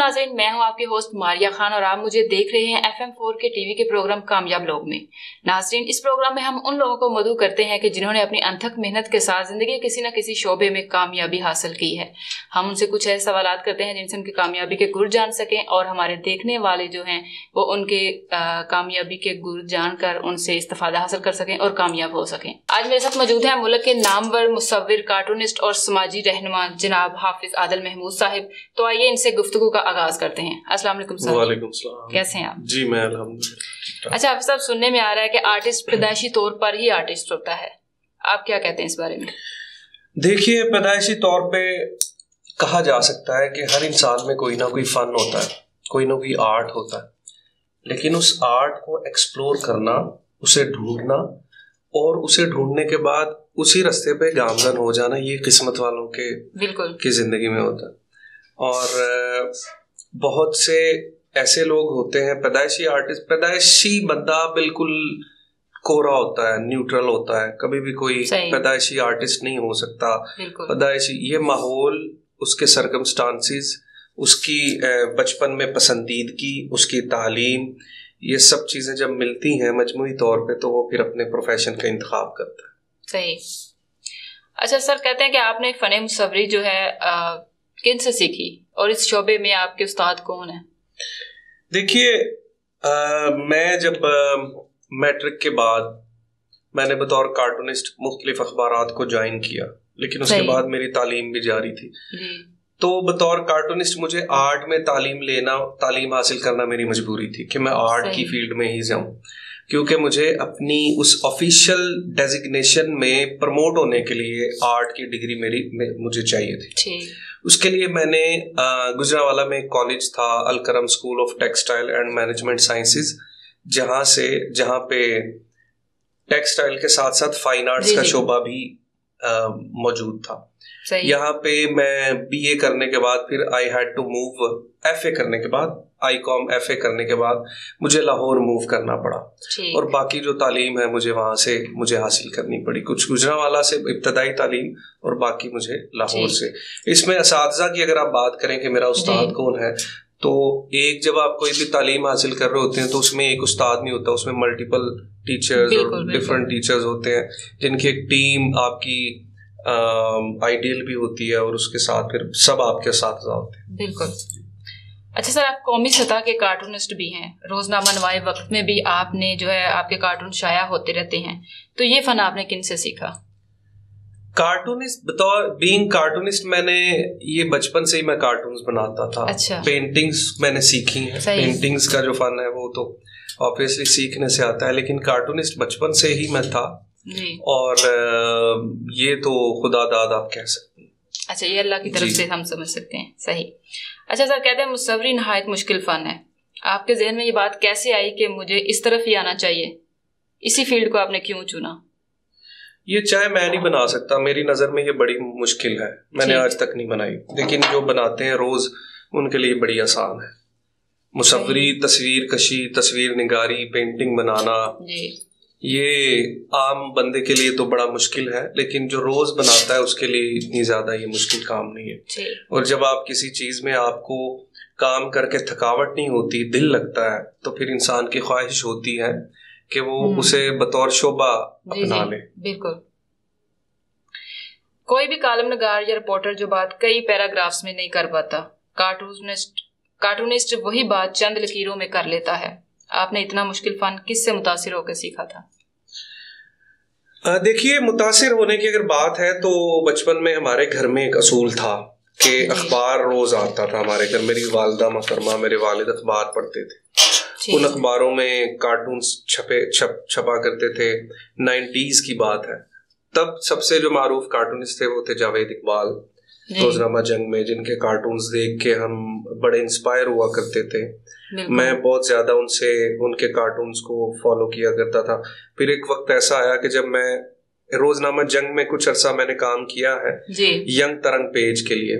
नाज़रीन, मैं हूं आपकी होस्ट मारिया खान और आप मुझे देख रहे हैं FM4 के टीवी के प्रोग्राम कामयाब लोग में। नाज़रीन, इस प्रोग्राम में हम उन लोगों को मदऊ करते हैं कि जिन्होंने अपनी अनथक मेहनत के साथ जिंदगी के किसी न किसी शोबे में कामयाबी हासिल की है। हम उनसे कुछ ऐसे सवालात करते हैं जिनसे उनकी कामयाबी के गुर जान सकें और हमारे देखने वाले जो हैं वो उनके कामयाबी के गुर जानकर उनसे इस्तिफादा हासिल कर सकें और कामयाब हो सकें। आज मेरे साथ मौजूद हैं मुल्क के नामवर मुसव्विर, कार्टूनिस्ट और समाजी रहनुमा जनाब हाफिज आदिल महमूद साहिब। तो आइए इनसे गुफ्तगू का आगाज करते हैं। अस्सलाम वालेकुम सर। वालेकुम सलाम। कैसे हैं आप? जी मैं अल्हम्दुलिल्लाह। अच्छा हाफिज साहब, सुनने में आ रहा है कि आर्टिस्ट पैदाइशी तौर पर ही आर्टिस्ट होता है, आप क्या कहते हैं इस बारे में? देखिए, पैदाइशी तौर पे कहा जा सकता है कि हर इंसान में कोई ना कोई फन होता है, कोई ना कोई आर्ट होता है, लेकिन उस आर्ट को एक्सप्लोर करना, उसे ढूंढना और उसे ढूंढने के बाद उसी रास्ते पे गामजन हो जाना, ये किस्मत वालों के बिल्कुल की जिंदगी में होता है। और बहुत से ऐसे लोग होते हैं पैदाइशी आर्टिस्ट, पैदाइशी बंदा बिल्कुल कोरा होता है, न्यूट्रल होता है, कभी भी कोई पैदाइशी आर्टिस्ट नहीं हो सकता। पैदाइशी ये माहौल, उसके सर्कमस्टांसिस, उसकी बचपन में पसंदीदगी, उसकी तालीम, ये सब चीजें जब मिलती हैं मजमूई तौर पे तो वो फिर अपने प्रोफेशन का इंतखाब करता है। सही। अच्छा सर, कहते हैं कि आपने फन मुसव्वरी जो है किन से सीखी और इस शोबे में आपके उस्ताद कौन है? देखिए, मैं जब मैट्रिक के बाद मैंने बतौर कार्टूनिस्ट मुख्तलिफ अखबारात को ज्वाइन किया, लेकिन उसके बाद मेरी तालीम भी जारी थी। तो बतौर कार्टूनिस्ट मुझे आर्ट में तालीम हासिल करना मेरी मजबूरी थी कि मैं आर्ट की फील्ड में ही जाऊं, क्योंकि मुझे अपनी उस ऑफिशियल डेजिग्नेशन में प्रमोट होने के लिए आर्ट की डिग्री मुझे चाहिए थी। उसके लिए मैंने गुजरांवाला में एक कॉलेज था, अल करम school of textile and management sciences, जहाँ पे टेक्सटाइल के साथ साथ फाइन आर्ट्स का शोबा भी मौजूद था। यहाँ पे मैं बीए करने के बाद फिर I had to move, FA करने के बाद, आईकॉम एफए करने के बाद मुझे लाहौर मूव करना पड़ा और बाकी जो तालीम है मुझे हासिल करनी पड़ी। कुछ गुजरांवाला से इब्तदाई तालीम और बाकी मुझे लाहौर से। इसमें असातिज़ा की अगर आप बात करें कि मेरा उस्ताद कौन है, तो एक जब आप कोई भी तालीम हासिल कर रहे होते हैं तो उसमें एक उस्ताद नहीं होता, उसमें मल्टीपल टीचर्स और डिफरेंट टीचर्स होते हैं जिनकी एक टीम आपकी आइडियल भी होती है और उसके साथ फिर सब आपके साथ होते हैं। बिल्कुल। अच्छा सर, आप कौमी सतह के कार्टूनिस्ट भी हैं, रोजनामा नवाए वक्त में भी आपने जो है आपके कार्टून शाया होते रहते हैं, तो ये फन आपने किन से सीखा? कार्टूनिस्ट, बतौर बीइंग कार्टूनिस्ट मैंने ये बचपन से ही मैं कार्टून्स बनाता था। अच्छा। पेंटिंग्स मैंने सीखी हैं, पेंटिंग्स का जो फन है वो तो ऑब्वियसली सीखने से आता है, लेकिन कार्टूनिस्ट बचपन से ही मैं था और ये तो खुदा दाद आप कह सकते हैं। अच्छा, ये अल्लाह की तरफ से हम समझ सकते हैं। सही। अच्छा सर, कहते हैं मुसव्वरी नहायत मुश्किल फन है, आपके जहन में ये बात कैसे आई कि मुझे इस तरफ ही आना चाहिए? इसी फील्ड को आपने क्यों चुना? ये चाहे मैं नहीं बना सकता, मेरी नज़र में ये बड़ी मुश्किल है, मैंने आज तक नहीं बनाई, लेकिन जो बनाते हैं रोज उनके लिए बड़ी आसान है। मुसव्वरी, तस्वीर कशी, तस्वीर निगारी, पेंटिंग बनाना, ये आम बंदे के लिए तो बड़ा मुश्किल है, लेकिन जो रोज बनाता है उसके लिए इतनी ज्यादा ये मुश्किल काम नहीं है। और जब आप किसी चीज में आपको काम करके थकावट नहीं होती, दिल लगता है, तो फिर इंसान की ख्वाहिश होती है कि वो उसे बतौर शोबा अपना ले। बिल्कुल। कोई भी कॉलम नगार या रिपोर्टर जो बात कई पैराग्राफ्स में नहीं कर पाता, कार्टूनिस्ट वही बात चंद लकीरों में कर लेता है। आपने इतना मुश्किल फन किससे मुतासिर होकर सीखा था? देखिए, मुतासिर होने की अगर बात है तो बचपन में हमारे घर में एक असूल था कि अखबार रोज आता था हमारे घर। मेरी वालिदा मोहतरमा, मेरे वालिद अखबार पढ़ते थे, उन अखबारों में कार्टून्स छपा करते थे। 90s की बात है, तब सबसे जो मारूफ कार्टूनिस्ट थे वो थे जावेद इकबाल, रोजनामा जंग में, जिनके कार्टून्स देख के हम बड़े इंस्पायर हुआ करते थे। मैं बहुत ज्यादा उनके कार्टून्स को फॉलो किया करता था। फिर एक वक्त ऐसा आया कि जब मैं रोजनामा जंग में कुछ अरसा मैंने काम किया है यंग तरंग पेज के लिए।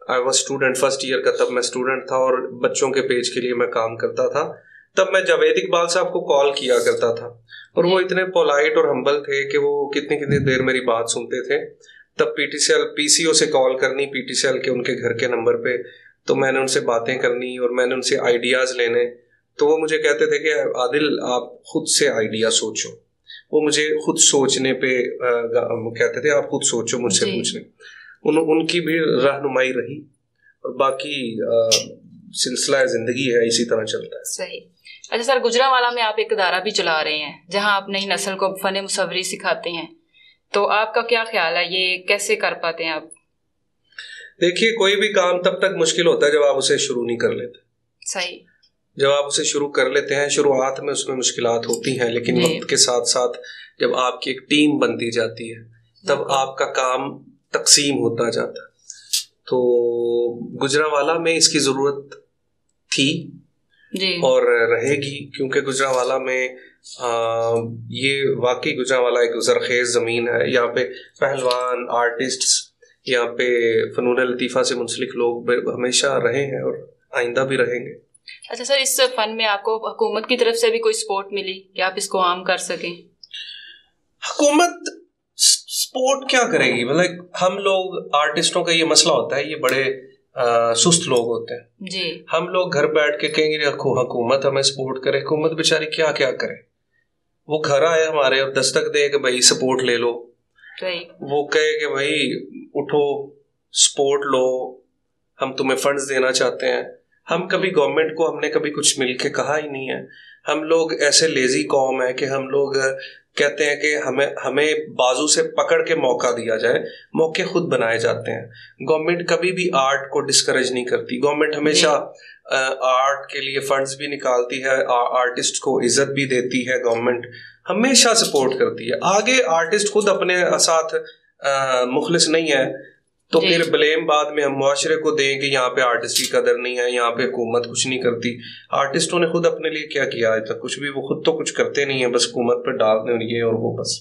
I was student, first year का तब मैं स्टूडेंट था और बच्चों के पेज के लिए मैं काम करता था। तब मैं जावेद इकबाल साहब को कॉल किया करता था और वो इतने पोलाइट और हम्बल थे कि वो कितनी कितनी देर मेरी बात सुनते थे। तब पीसीओ से कॉल करनी, पीटीसीएल के उनके घर के नंबर पे, तो मैंने उनसे बातें करनी और मैंने उनसे आइडियाज़ लेने, तो वो मुझे कहते थे कि आदिल आप खुद से आइडिया सोचो। वो मुझे खुद सोचने पे कहते थे आप खुद सोचो, मुझसे पूछने। उनकी भी रहनुमाई रही और बाकी सिलसिला जिंदगी है, इसी तरह चलता है। सही। अच्छा सर, गुजरांवाला में आप एक इदारा भी चला रहे हैं जहां आप नई नस्ल को फन मुसव्वरी सिखाते हैं, तो आपका क्या ख्याल है, ये कैसे कर पाते हैं आप? देखिए, कोई भी काम तब तक मुश्किल होता है जब आप उसे शुरू नहीं कर लेते। सही। जब आप उसे शुरू कर लेते हैं, शुरुआत में उसमें मुश्किलात होती हैं, लेकिन वक्त के साथ साथ जब आपकी एक टीम बनती जाती है तब आपका काम तकसीम होता जाता है। तो गुजरांवाला में इसकी ज़रूरत थी जी। और रहेगी, क्योंकि गुजरांवाला में ये वाकई गुजरांवाला एक ज़रख़ेज़ ज़मीन है। यहाँ पे पहलवान, आर्टिस्ट्स, यहाँ पे फ़नून लतीफ़ा से मुंसलिक लोग हमेशा रहे हैं और आइंदा भी रहेंगे। अच्छा सर, इस फन में आपको हुकूमत की तरफ से भी कोई सपोर्ट मिली कि आप इसको आम कर सकें? हुकूमत सपोर्ट क्या करेगी? मतलब हम लोग आर्टिस्टों का ये मसला होता है, ये बड़े सुस्त लोग होते हैं जी। हम लोग घर बैठ के कहेंगे हुकूमत हमें सपोर्ट करे। हुकूमत बेचारी क्या क्या करे? वो घर आए हमारे और दस्तक दे कि भाई सपोर्ट ले लो, वो कहे कि भाई उठो सपोर्ट लो, हम तुम्हें फंड्स देना चाहते हैं। हम कभी गवर्नमेंट को हमने कभी कुछ मिलके कहा ही नहीं है। हम लोग ऐसे लेजी कौम है कि हम लोग कहते हैं कि हमें बाजू से पकड़ के मौका दिया जाए, मौके खुद बनाए जाते हैं। गवर्नमेंट कभी भी आर्ट को डिस्करेज नहीं करती। गवर्नमेंट हमेशा आर्ट के लिए फंड्स भी निकालती है, आर्टिस्ट को इज्जत भी देती है। गवर्नमेंट हमेशा सपोर्ट करती है। आगे आर्टिस्ट खुद अपने साथ मुखलिस नहीं है तो फिर ब्लेम बाद में हम मुआशरे को दें कि यहाँ पे आर्टिस्ट की कदर नहीं है, यहाँ पे हुकूमत कुछ नहीं करती। आर्टिस्टों ने खुद अपने लिए क्या किया है तक? कुछ भी। वो खुद तो कुछ करते नहीं है, बस हुकूमत पर डालने ये और वो बस।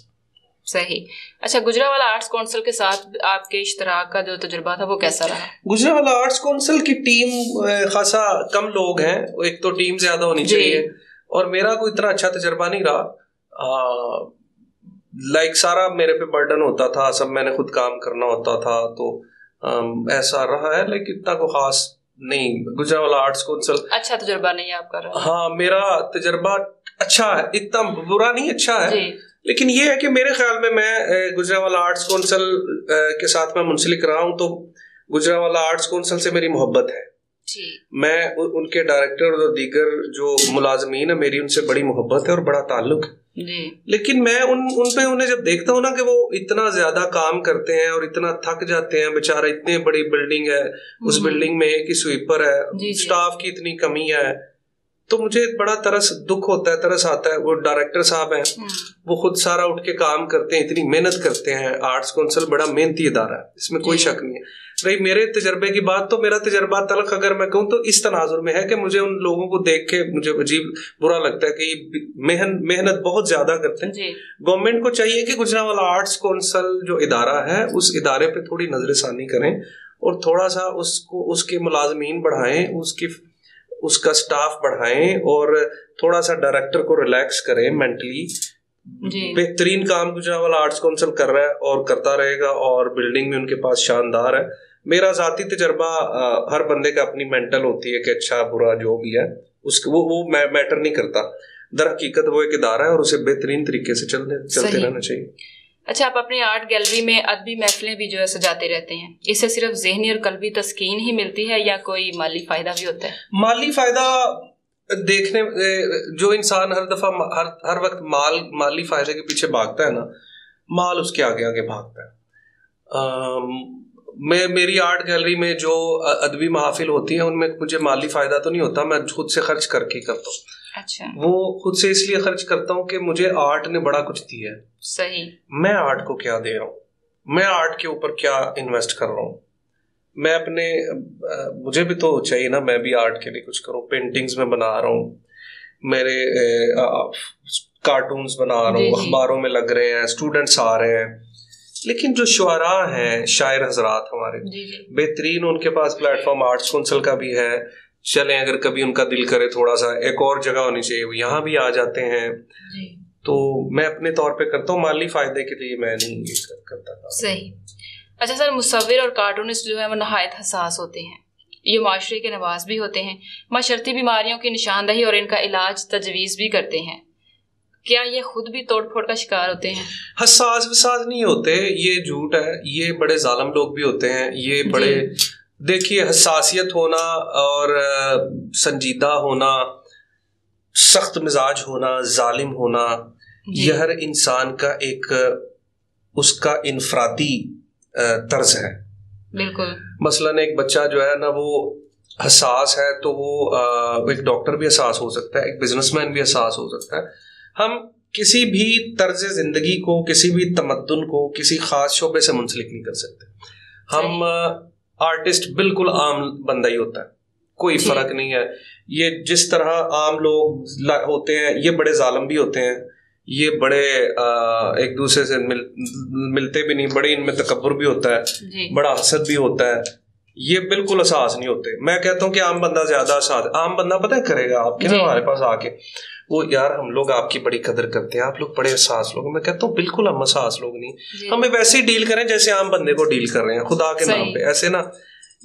सही। अच्छा, गुजरांवाला आर्ट्स काउंसिल के साथ आपके इश्तराक का जो तजुर्बा था वो कैसा रहा? गुजरांवाला आर्ट्स काउंसिल की टीम खासा कम लोग हैं, एक तो टीम ज्यादा होनी चाहिए और मेरा कोई इतना अच्छा तजुर्बा नहीं रहा। लाइक सारा मेरे पे बर्डन होता था, सब मैंने खुद काम करना होता था, तो ऐसा रहा है। लेकिन इतना को खास नहीं। गुजरांवाला आर्ट्स काउंसिल अच्छा तजुर्बा नहीं है आपका रहा? हाँ, मेरा तजुर्बा अच्छा है, इतना बुरा नहीं, अच्छा है। लेकिन ये है कि मेरे ख्याल में मैं गुजरांवाला आर्ट्स काउंसिल के साथ मैं मुंसलिक रहा हूँ, तो गुजरांवाला आर्ट्स काउंसिल से मेरी मोहब्बत है। मैं उनके डायरेक्टर और दीगर जो मुलाजमीन है, मेरी उनसे बड़ी मोहब्बत है और बड़ा ताल्लुक है। लेकिन मैं उन्हें जब देखता हूँ ना कि वो इतना ज्यादा काम करते हैं और इतना थक जाते हैं, बेचारा इतनी बड़ी बिल्डिंग है, उस बिल्डिंग में एक ही स्वीपर है, स्टाफ की इतनी कमी है, तो मुझे बड़ा दुख होता है, तरस आता है। वो डायरेक्टर साहब हैं, वो खुद सारा उठ के काम करते हैं, इतनी मेहनत करते हैं। आर्ट्स काउंसिल बड़ा मेहनती इदारा है, इसमें कोई शक नहीं है। रही मेरे तजर्बे की बात, तो मेरा तजर्बा तलख अगर मैं कहूँ तो इस तनाजुर में है कि मुझे उन लोगों को देख के मुझे अजीब बुरा लगता है कि मेहनत बहुत ज्यादा करते हैं। गवर्नमेंट को चाहिए कि गुजरांवाला आर्ट्स काउंसिल जो इदारा है, उस इदारे पे थोड़ी नजरसानी करें और थोड़ा सा उसके मुलाजमीन बढ़ाएं, उसका स्टाफ बढ़ाएं और थोड़ा सा डायरेक्टर को रिलैक्स करें मेंटली। बेहतरीन काम गुजरांवाला आर्ट्स काउंसिल कर रहा है और करता रहेगा और बिल्डिंग भी उनके पास शानदार है। मेरा जाती तजर्बा, हर बंदे का अपनी मेंटल होती है कि अच्छा बुरा जो भी है उसको वो मैटर नहीं करता। दर हकीकत वो एक इदारा है और उसे बेहतरीन तरीके से चलते रहना चाहिए। अच्छा, आप अपनी आर्ट गैलरी में अदबी महफिलें भी जो है सजाते रहते हैं, इससे सिर्फ ज़हनी और कल्बी तस्कीन ही मिलती है या कोई माली फायदा भी होता है? माली फायदा देखने, जो इंसान हर दफा हर वक्त माली फायदे के पीछे भागता है ना, माल उसके आगे आगे भागता है। मेरी आर्ट गैलरी में जो अदबी महफिल होती है उनमें मुझे माली फायदा तो नहीं होता, मैं खुद से खर्च करके करता हूँ। अच्छा। वो खुद से इसलिए खर्च करता हूँ कि मुझे आर्ट ने बड़ा कुछ दिया है। सही। मैं आर्ट को क्या दे रहा हूँ, मैं आर्ट के ऊपर क्या इन्वेस्ट कर रहा हूँ, मैं अपने मुझे भी तो चाहिए ना, मैं भी आर्ट के लिए कुछ करूँ। पेंटिंग्स में बना रहा हूँ, मेरे कार्टून्स बना रहा हूँ, अखबारों में लग रहे हैं, स्टूडेंट्स आ रहे हैं। लेकिन जो शुआरा हैं, शायर हजरात हमारे बेहतरीन, उनके पास प्लेटफॉर्म आर्ट्स काउंसिल का भी है। चलें, अगर कभी उनका दिल करे थोड़ा सा एक और जगह होनी चाहिए, वो यहाँ भी आ जाते हैं। तो मैं अपने तौर पे करता हूँ, माली फायदे के लिए मैं नहीं ये करता था। सही। अच्छा सर, मुसव्विर और कार्टूनिस्ट जो है वो नहायत हसास होते हैं, ये माशरे के नवाज भी होते हैं, माशरती बीमारियों की निशानदही और इनका इलाज तजवीज़ भी करते हैं। क्या ये खुद भी तोड़ फोड़ का शिकार होते हैं? हसास वसास नहीं होते, ये झूठ है। ये बड़े जालिम लोग भी होते हैं। ये बड़े, देखिए, हसासियत होना और संजीदा होना, सख्त मिजाज होना, जालिम होना, यह हर इंसान का एक उसका इनफरादी तर्ज है। बिल्कुल। मसलन एक बच्चा जो है ना वो हसास है, तो वो एक डॉक्टर भी हसास हो सकता है, एक बिजनेसमैन भी हसास हो सकता है। हम किसी भी तर्ज जिंदगी को, किसी भी तमद्दुन को किसी खास शोबे से मुंसलिक नहीं कर सकते। हम आर्टिस्ट बिल्कुल आम बंदा ही होता है, कोई फर्क नहीं है। ये जिस तरह आम लोग होते हैं, ये बड़े जालिम भी होते हैं, ये बड़े एक दूसरे से मिलते भी नहीं, बड़े इनमें तकब्बुर भी होता है, बड़ा हसद भी होता है। ये बिल्कुल एहसास नहीं होते। मैं कहता हूँ कि आम बंदा ज्यादा एहसास, आम बंदा पता है करेगा आपके ना हमारे पास आके, वो यार हम लोग आपकी बड़ी कदर करते हैं, आप लोग बड़े एहसास लोग। मैं कहता हूँ बिल्कुल हम एहसास लोग नहीं, हमें वैसे ही डील करें जैसे आम बंदे को डील कर रहे हैं, खुदा के नाम पे। ऐसे ना,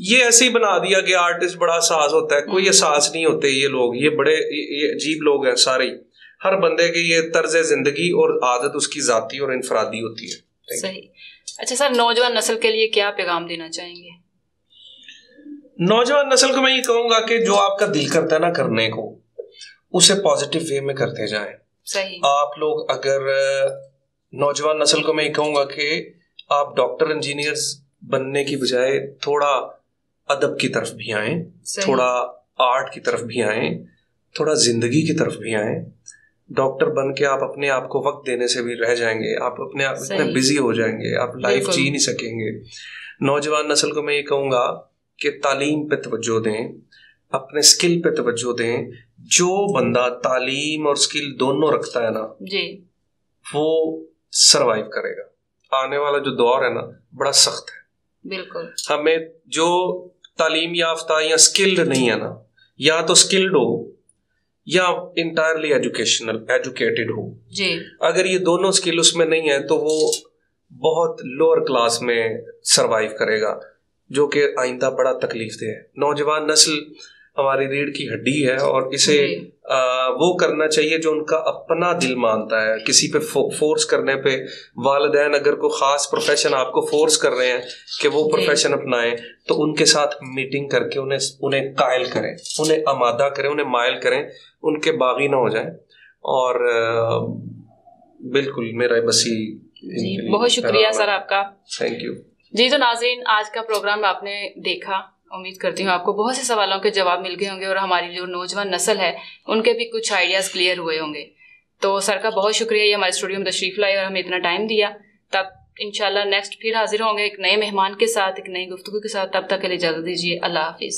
ये ऐसे ही बना दिया कि आर्टिस्ट बड़ा एहसास होता है, कोई एहसास नहीं होते ये लोग। ये बड़े ये अजीब लोग हैं सारे ही। हर बंदे की ये तर्ज जिंदगी और आदत उसकी जाती और इनफरादी होती है। सही। अच्छा सर, नौजवान नस्ल के लिए क्या पैगाम देना चाहेंगे? नौजवान नस्ल को मैं ये कहूंगा कि जो आपका दिल करता है ना करने को, उसे पॉजिटिव वे में करते जाएं। सही। आप लोग अगर नौजवान नस्ल को मैं ये कहूंगा कि आप डॉक्टर इंजीनियर्स बनने की बजाय थोड़ा अदब की तरफ भी आएं, थोड़ा आर्ट की तरफ भी आएं, थोड़ा जिंदगी की तरफ भी आएं। डॉक्टर बन के आप अपने आप को वक्त देने से भी रह जाएंगे, आप अपने आप इतने बिजी हो जाएंगे, आप लाइफ जी नहीं सकेंगे। नौजवान नस्ल को मैं ये कहूंगा कि तालीम पे तवज्जो दें, अपने स्किल पे तवज्जो दें। जो बंदा तालीम और स्किल दोनों रखता है ना जी, वो सरवाइव करेगा। आने वाला जो दौर है ना बड़ा सख्त है। बिल्कुल। हमें जो तालीम याफ्ता या स्किल्ड नहीं है ना, या तो स्किल्ड हो या इंटायरली एजुकेटेड हो जी। अगर ये दोनों स्किल उसमें नहीं है तो वो बहुत लोअर क्लास में सरवाइव करेगा, जो कि आइंदा बड़ा तकलीफ दे है। नौजवान नस्ल हमारी रीढ़ की हड्डी है और इसे वो करना चाहिए जो उनका अपना दिल मानता है। किसी पे फोर्स करने पे, वालिदैन अगर कोई खास प्रोफेशन आपको फोर्स कर रहे हैं कि वो प्रोफेशन अपनाएं, तो उनके साथ मीटिंग करके उन्हें कायल करें, उन्हें आमादा करें, उन्हें मायल करें, उनके बागी ना हो जाएं। और बिल्कुल मेरा बसी। बहुत शुक्रिया सर आपका। थैंक यू जी। तो नाज़रीन, आज का प्रोग्राम आपने देखा, उम्मीद करती हूँ आपको बहुत से सवालों के जवाब मिल गए होंगे और हमारी जो नौजवान नस्ल है उनके भी कुछ आइडियाज़ क्लियर हुए होंगे। तो सर का बहुत शुक्रिया, ये हमारे स्टूडियो में तशरीफ लाए और हमें इतना टाइम दिया। तब इंशाल्लाह नेक्स्ट फिर हाजिर होंगे एक नए मेहमान के साथ, एक नई गुफ्तगू के साथ। तब तक के लिए इजाज़त दीजिए। अल्लाह हाफिज़।